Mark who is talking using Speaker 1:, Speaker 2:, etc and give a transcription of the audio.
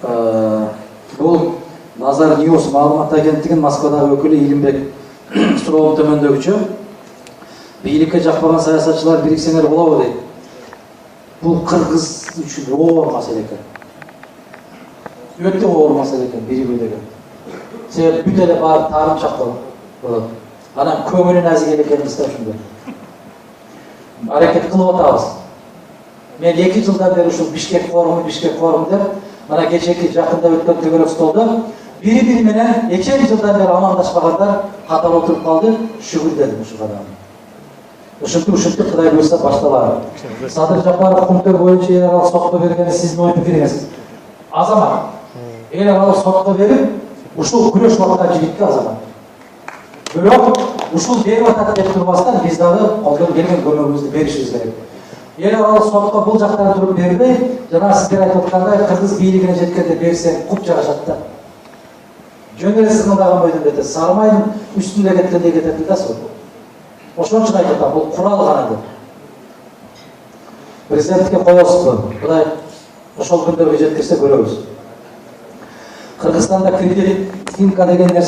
Speaker 1: Бул Назар Ньюс маалымат агенттигинин Москвадагы өкүлү Илимбек суроонун төмөндөгүчө. Бийликке жакпаган саясатчылар бириксеңер болобу дейт. Бул кыргыз үчүн оор маселе экен. Өтө оор маселе экен биригүү деген. Себеби бүт эле баары таарымчак болот. Анан көңүлүн азигел экенибиз да ошондо. Аракет кылып атабыз. Мен 2 жылдан бери ушул Бишкек форуму деп, мына кечеки жакында өткөн төгөлөк столдо бири-бири менен 2 жылдан бери амандашпагандар катар отуруп калды, шүгүр дедим ушуга да. Ушинтип Кудай буйрса башталары. Садыр Жапаров пункттер боюнча эл аралык сотко бергени сиздин ой пикириңиз. Азамат, эл аралык сотко берип, ушул күрөшүп аткан жигитке азамат. Бирок ушул берип атат деп турбастан биз дагы колдон келген көмөгүбүздү беришибиз керек. Эл аралык сотко бул жактан туруп бербей, жана сиздер айтып аткандай кыргыз бийлигине жеткенде берсең куп жагашат да. Жөн эле сыгылдаган бойдон кетет. Сарымайдын үстүндө кеткенде кетет да сот. Ошон үчүн айтып атам, бул курал гана деп. Президентке коесузбу? Кудай ошол күндөргө жеткирсе көрөбүз. Кыргызстанда кредит скидка деген нерсе